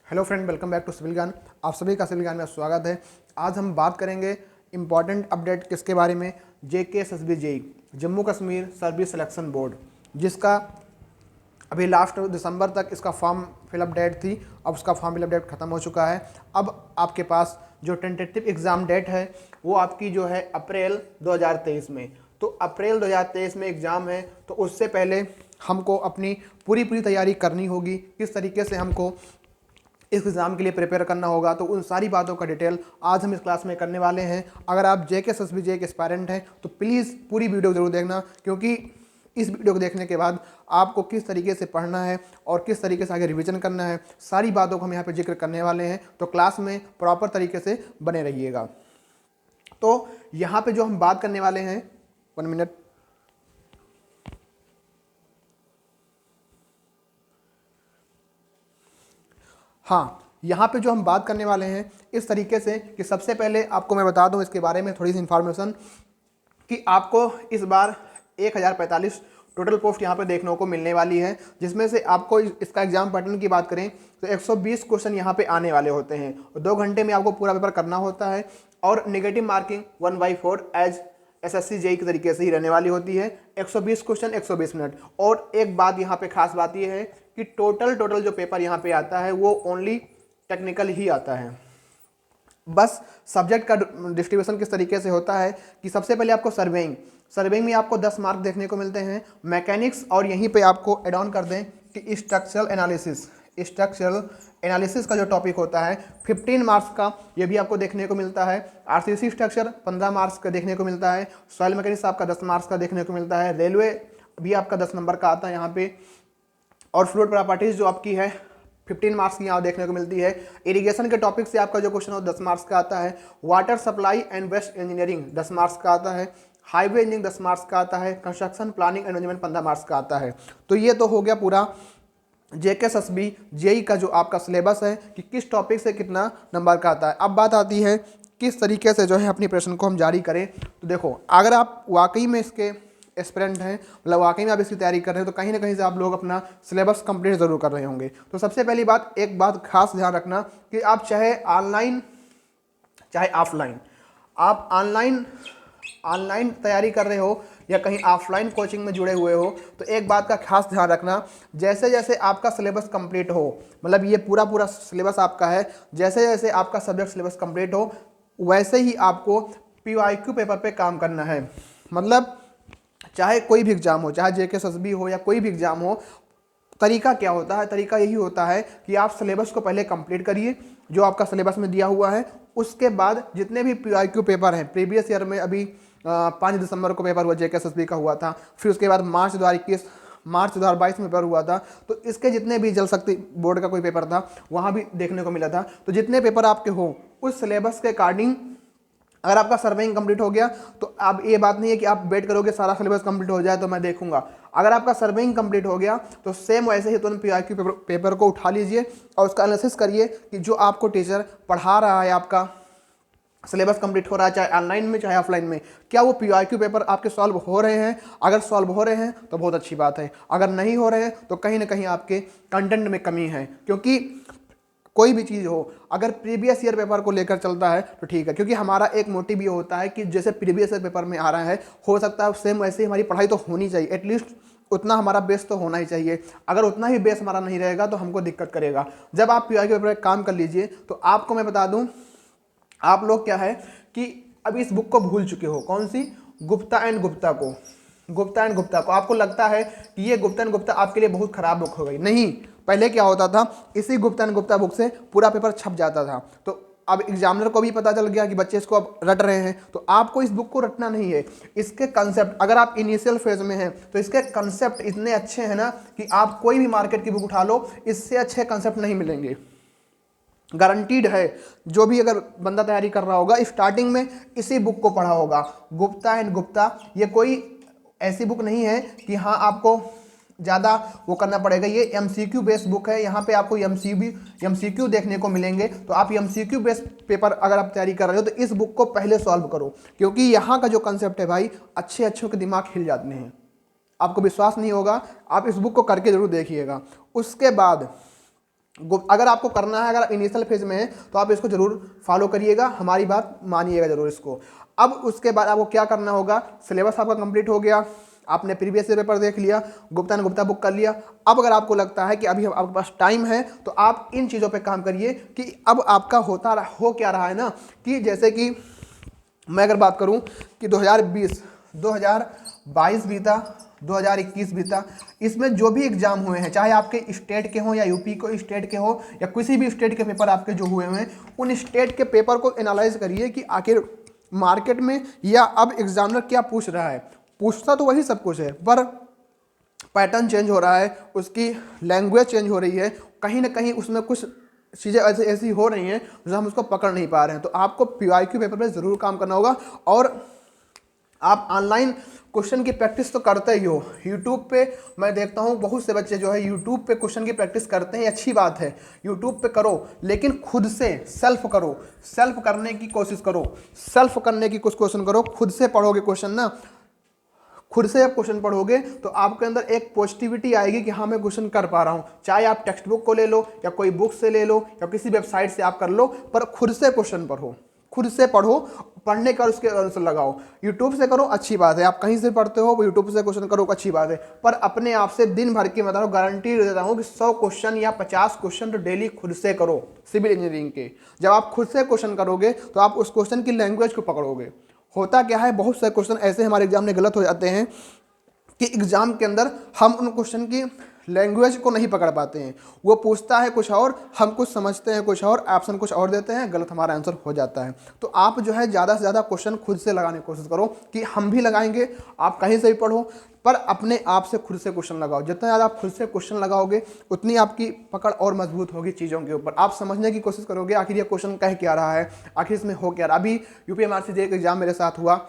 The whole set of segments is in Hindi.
Hello friend, welcome back to civil Gyan. आप सभी का सिविल ज्ञान में स्वागत है। आज हम बात करेंगे इम्पॉर्टेंट अपडेट किसके बारे में, JKSSB JE Jammu Kashmir service selection board, जिसका अभी लास्ट दिसंबर तक इसका फॉर्म फिलअप डेट थी। अब उसका फॉर्म फिलअप डेट खत्म हो चुका है। अब आपके पास जो टेंटेटिव एग्ज़ाम डेट है वो आपकी जो है अप्रैल 2023 में। तो अप्रैल 2023 में एग्ज़ाम है, तो उससे पहले हमको अपनी पूरी तैयारी करनी होगी। किस तरीके से हमको इस एग्ज़ाम के लिए प्रिपेयर करना होगा, तो उन सारी बातों का डिटेल आज हम इस क्लास में करने वाले हैं। अगर आप JKSSB जेई के एस्पायरेंट हैं तो प्लीज़ पूरी वीडियो ज़रूर देखना, क्योंकि इस वीडियो को देखने के बाद आपको किस तरीके से पढ़ना है और किस तरीके से आगे रिवीजन करना है, सारी बातों को हम यहाँ पर जिक्र करने वाले हैं। तो क्लास में प्रॉपर तरीके से बने रहिएगा। तो यहाँ पर जो हम बात करने वाले हैं, 1 मिनट, हाँ, यहाँ पे जो हम बात करने वाले हैं इस तरीके से कि सबसे पहले आपको मैं बता दूं इसके बारे में थोड़ी सी इन्फॉर्मेशन कि आपको इस बार 1045 टोटल पोस्ट यहाँ पे देखने को मिलने वाली है, जिसमें से आपको इसका एग्जाम पैटर्न की बात करें तो 120 क्वेश्चन यहाँ पे आने वाले होते हैं और 2 घंटे में आपको पूरा पेपर करना होता है। और negative marking 1/4 as SSC JE के तरीके से ही रहने वाली होती है। 120 क्वेश्चन 120 मिनट। और एक बात यहाँ पे खास बात यह है कि टोटल जो पेपर यहाँ पे आता है वो ओनली टेक्निकल ही आता है। बस सब्जेक्ट का डिस्ट्रीब्यूशन किस तरीके से होता है कि सबसे पहले आपको सर्वेइंग में आपको 10 मार्क देखने को मिलते हैं। मैकेनिक्स, और यहीं पे आपको एड ऑन कर दें कि स्ट्रक्चरल एनालिसिस का जो टॉपिक होता है 15 मार्क्स का, ये भी आपको देखने को मिलता है। RCC स्ट्रक्चर 15 मार्क्स का देखने को मिलता है। सॉइल मैकेनिक्स आपका 10 मार्क्स का देखने को मिलता है। रेलवे भी आपका 10 नंबर का आता है यहाँ पे। और फ्लूइड प्रॉपर्टीज जो आपकी है 15 मार्क्स की यहाँ देखने को मिलती है। इरिगेशन के टॉपिक से आपका जो क्वेश्चन हो 10 मार्क्स का आता है। Water supply and waste engineering 10 marks का आता है। हाईवे इंजीनियरिंग 10 मार्क्स का आता है। Construction planning and management 15 marks का आता है। तो ये तो हो गया पूरा JKSSB जेई का जो आपका सिलेबस है कि किस टॉपिक से कितना नंबर का आता है। अब बात आती है किस तरीके से जो है अपनी प्रेपरेशन को हम जारी करें। तो देखो, अगर आप वाकई में इसके एस्पिरेंट हैं, मतलब वाकई में आप इसकी तैयारी कर रहे हैं, तो कहीं ना कहीं से आप लोग अपना सिलेबस कंप्लीट ज़रूर कर रहे होंगे। तो सबसे पहली बात, एक बात खास ध्यान रखना कि आप चाहे ऑनलाइन चाहे ऑफलाइन, आप ऑनलाइन तैयारी कर रहे हो या कहीं ऑफलाइन कोचिंग में जुड़े हुए हो, तो एक बात का खास ध्यान रखना, जैसे जैसे आपका सिलेबस कंप्लीट हो, मतलब ये पूरा सिलेबस आपका है, जैसे जैसे आपका सब्जेक्ट सिलेबस कंप्लीट हो वैसे ही आपको PYQ पेपर पे काम करना है। मतलब चाहे कोई भी एग्जाम हो, चाहे JKSSB हो या कोई भी एग्जाम हो, तरीका क्या होता है? तरीका यही होता है कि आप सिलेबस को पहले कंप्लीट करिए जो आपका सिलेबस में दिया हुआ है। उसके बाद जितने भी PYQ पेपर हैं, प्रीवियस ईयर में अभी 5 दिसंबर को पेपर हुआ JKSSB का हुआ था, फिर उसके बाद मार्च 2022 में पेपर हुआ था। तो इसके जितने भी जल शक्ति बोर्ड का कोई पेपर था वहाँ भी देखने को मिला था। तो जितने पेपर आपके हो उस सिलेबस के अकॉर्डिंग, अगर आपका सर्वेइंग कंप्लीट हो गया तो अब ये बात नहीं है कि आप वेट करोगे सारा सिलेबस कंप्लीट हो जाए तो मैं देखूंगा। अगर आपका सर्वेइंग कंप्लीट हो गया तो सेम वैसे ही तुरंत PYQ पेपर को उठा लीजिए और उसका एनालिसिस करिए कि जो आपको टीचर पढ़ा रहा है, आपका सिलेबस कंप्लीट हो रहा है, चाहे ऑनलाइन में चाहे ऑफलाइन में, क्या वो PYQ पेपर आपके सॉल्व हो रहे हैं। अगर सॉल्व हो रहे हैं तो बहुत अच्छी बात है, अगर नहीं हो रहे हैं तो कहीं ना कहीं आपके कंटेंट में कमी है। क्योंकि कोई भी चीज़ हो, अगर प्रीवियस ईयर पेपर को लेकर चलता है तो ठीक है, क्योंकि हमारा एक मोटिव ये होता है कि जैसे प्रीवियस ईयर पेपर में आ रहा है, हो सकता है सेम वैसे ही हमारी पढ़ाई तो होनी चाहिए, एटलीस्ट उतना हमारा बेस तो होना ही चाहिए। अगर उतना ही बेस हमारा नहीं रहेगा तो हमको दिक्कत करेगा। जब आप PYQ पेपर काम कर लीजिए तो आपको मैं बता दूं, आप लोग क्या है कि अब इस बुक को भूल चुके हो, कौन सी, गुप्ता एंड गुप्ता को आपको लगता है कि ये गुप्ता एंड गुप्ता आपके लिए बहुत खराब बुक हो गई। नहीं, पहले क्या होता था, इसी गुप्ता एंड गुप्ता बुक से पूरा पेपर छप जाता था। तो अब एग्जामिनर को भी पता चल गया कि बच्चे इसको अब रट रहे हैं, तो आपको इस बुक को रटना नहीं है। इसके कंसेप्ट, अगर आप इनिशियल फेज में हैं तो इसके कंसेप्ट इतने अच्छे हैं ना कि आप कोई भी मार्केट की बुक उठा लो, इससे अच्छे कंसेप्ट नहीं मिलेंगे, गारंटीड है। जो भी अगर बंदा तैयारी कर रहा होगा स्टार्टिंग में इसी बुक को पढ़ा होगा, गुप्ता एंड गुप्ता। ये कोई ऐसी बुक नहीं है कि हाँ आपको ज़्यादा वो करना पड़ेगा, ये MCQ बेस्ड बुक है। यहाँ पे आपको MCQ देखने को मिलेंगे। तो आप MCQ बेस्ड पेपर अगर आप तैयारी कर रहे हो तो इस बुक को पहले सॉल्व करो, क्योंकि यहाँ का जो कंसेप्ट है भाई, अच्छे के दिमाग हिल जाते हैं। आपको विश्वास नहीं होगा, आप इस बुक को करके जरूर देखिएगा। उसके बाद अगर आपको करना है, अगर आप इनिशियल फेज में हैं तो आप इसको जरूर फॉलो करिएगा, हमारी बात मानिएगा जरूर इसको। अब उसके बाद आपको क्या करना होगा, सिलेबस आपका कंप्लीट हो गया, आपने प्रीवियस ईयर पेपर देख लिया, गुप्ता ने गुप्ता बुक कर लिया। अब अगर आपको लगता है कि अभी आपके पास टाइम है तो आप इन चीज़ों पे काम करिए कि अब आपका हो क्या रहा है ना, कि जैसे कि मैं अगर बात करूं कि 2020 2022 बीता, 2021 बीता, इसमें जो भी एग्जाम हुए हैं, चाहे आपके स्टेट के हों या यूपी को स्टेट के हो या किसी भी स्टेट के पेपर आपके जो हुए हैं, उन स्टेट के पेपर को एनालाइज करिए कि आखिर मार्केट में या अब एग्जामिनर क्या पूछ रहा है। पूछता तो वही सब कुछ है, पर पैटर्न चेंज हो रहा है, उसकी लैंग्वेज चेंज हो रही है, कहीं ना कहीं उसमें कुछ चीज़ें ऐसी हो रही हैं जो हम उसको पकड़ नहीं पा रहे हैं। तो आपको PYQ पेपर पे ज़रूर काम करना होगा। और आप ऑनलाइन क्वेश्चन की प्रैक्टिस तो करते ही हो, यूट्यूब पे मैं देखता हूँ बहुत से बच्चे जो है यूट्यूब पे क्वेश्चन की प्रैक्टिस करते हैं, अच्छी बात है, यूट्यूब पे करो, लेकिन खुद से सेल्फ करो, सेल्फ करने की कोशिश करो, सेल्फ करने की कुछ क्वेश्चन करो, खुद से पढ़ोगे क्वेश्चन ना, खुद से आप क्वेश्चन पढ़ोगे तो आपके अंदर एक पॉजिटिविटी आएगी कि हाँ मैं क्वेश्चन कर पा रहा हूँ। चाहे आप टेक्स्ट बुक को ले लो या कोई बुक से ले लो या किसी वेबसाइट से आप कर लो, पर खुद से क्वेश्चन पढ़ो, खुद से पढ़ो, पढ़ने का उसके आंसर लगाओ। यूट्यूब से करो अच्छी बात है, आप कहीं से पढ़ते हो यूट्यूब से क्वेश्चन करो अच्छी बात है, पर अपने आप से दिन भर की मतलब गारंटी देता हूँ कि 100 क्वेश्चन या 50 क्वेश्चन तो डेली खुद से करो सिविल इंजीनियरिंग के। जब आप खुद से क्वेश्चन करोगे तो आप उस क्वेश्चन की लैंग्वेज को पकड़ोगे। होता क्या है, बहुत से क्वेश्चन ऐसे हमारे एग्जाम में गलत हो जाते हैं कि एग्जाम के अंदर हम उन क्वेश्चन की लैंग्वेज को नहीं पकड़ पाते हैं, वो पूछता है कुछ और, हम कुछ समझते हैं कुछ और, ऑप्शन कुछ और देते हैं, गलत हमारा आंसर हो जाता है। तो आप जो है ज़्यादा से ज़्यादा क्वेश्चन खुद से लगाने की कोशिश करो, कि हम भी लगाएंगे, आप कहीं से भी पढ़ो, पर अपने आप से खुद से क्वेश्चन लगाओ। जितना ज़्यादा आप खुद से क्वेश्चन लगाओगे उतनी आपकी पकड़ और मजबूत होगी चीज़ों के ऊपर। आप समझने की कोशिश करोगे आखिर ये क्वेश्चन कह क्या रहा है, आखिर इसमें हो क्या रहा। अभी UPMRC JEE का एग्जाम मेरे साथ हुआ,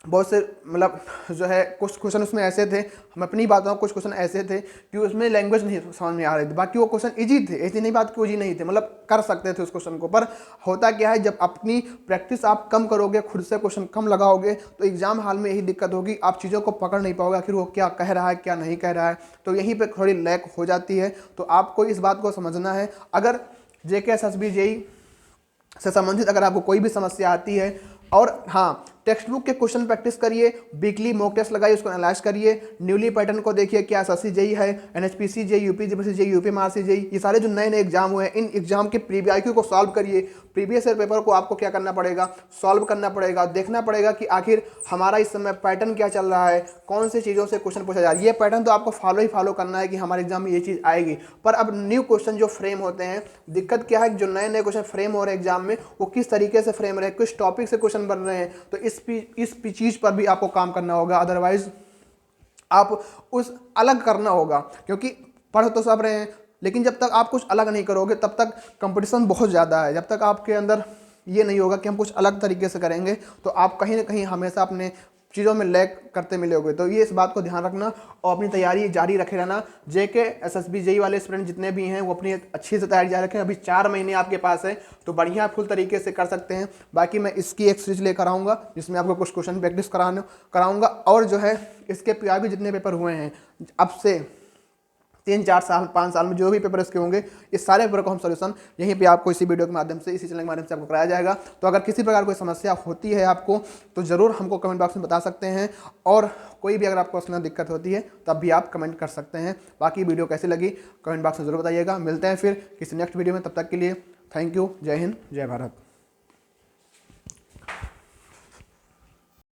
बहुत से मतलब जो है कुछ क्वेश्चन उसमें ऐसे थे, हम अपनी बात बताऊँ, कुछ क्वेश्चन ऐसे थे कि उसमें लैंग्वेज नहीं समझ में आ रही थी, बाकी वो क्वेश्चन इजी थे, ऐसी नहीं बात कि इजी नहीं थे, मतलब कर सकते थे उस क्वेश्चन को। पर होता क्या है, जब अपनी प्रैक्टिस आप कम करोगे, खुद से क्वेश्चन कम लगाओगे, तो एग्जाम हाल में यही दिक्कत होगी, आप चीज़ों को पकड़ नहीं पाओगे, आखिर वो क्या कह रहा है क्या नहीं कह रहा है, तो यहीं पर थोड़ी लैक हो जाती है। तो आपको इस बात को समझना है। अगर JK SSB JEE से संबंधित अगर आपको कोई भी समस्या आती है, और हाँ, टेक्स्ट बुक के क्वेश्चन प्रैक्टिस करिए, वीकली मॉक टेस्ट लगाइए, उसको एनालाइज करिए, न्यूली पैटर्न को देखिए, क्या SSC JEE है, NHPC JEE, UPGPC JEE, UPMRC JEE, ये सारे जो नए नए एग्जाम हुए हैं, इन एग्जाम के PYQ को सॉल्व करिए। प्रीवियस ईयर पेपर को आपको क्या करना पड़ेगा, सॉल्व करना पड़ेगा, देखना पड़ेगा कि आखिर हमारा इस समय पैटर्न क्या चल रहा है, कौन सी चीज़ों से क्वेश्चन पूछा जा रहा है। ये पैटर्न तो आपको फॉलो करना है कि हमारे एग्जाम में ये चीज़ आएगी। पर अब न्यू क्वेश्चन जो फ्रेम होते हैं, दिक्कत क्या है, जो नए नए क्वेश्चन फ्रेम हो रहे हैं एग्जाम में, वो किस तरीके से फ्रेम रहे हैं, किस टॉपिक से क्वेश्चन बन रहे हैं, तो इस चीज़ पर भी आपको काम करना होगा। अदरवाइज आप उस अलग करना होगा, क्योंकि पढ़ तो सब रहे हैं, लेकिन जब तक आप कुछ अलग नहीं करोगे तब तक कंपटीशन बहुत ज़्यादा है। जब तक आपके अंदर ये नहीं होगा कि हम कुछ अलग तरीके से करेंगे, तो आप कहीं ना कहीं हमेशा अपने चीज़ों में लैग करते मिलोगे। तो ये इस बात को ध्यान रखना और अपनी तैयारी जारी रखे रहना। JK SSB JEE वाले स्टूडेंट जितने भी हैं वो अपनी अच्छी से तैयारी जारी रखें। अभी 4 महीने आपके पास है, तो बढ़िया फुल तरीके से कर सकते हैं। बाकी मैं इसकी एक सीरीज लेकर आऊँगा जिसमें आपको कुछ क्वेश्चन प्रैक्टिस कराऊँगा, और जो है इसके PYQ जितने पेपर हुए हैं अब से 3-4 साल 5 साल में जो भी पेपर इसके होंगे, इस सारे पेपर को हम सॉल्यूशन यहीं पे आपको इसी वीडियो के माध्यम से, इसी चैनल के माध्यम से आपको कराया जाएगा। तो अगर किसी प्रकार कोई समस्या होती है आपको, तो ज़रूर हमको कमेंट बॉक्स में बता सकते हैं, और कोई भी अगर आपको उसमें दिक्कत होती है तब भी आप कमेंट कर सकते हैं। बाकी वीडियो कैसी लगी कमेंट बॉक्स में ज़रूर बताइएगा। मिलते हैं फिर किसी नेक्स्ट वीडियो में, तब तक के लिए थैंक यू। जय हिंद, जय भारत।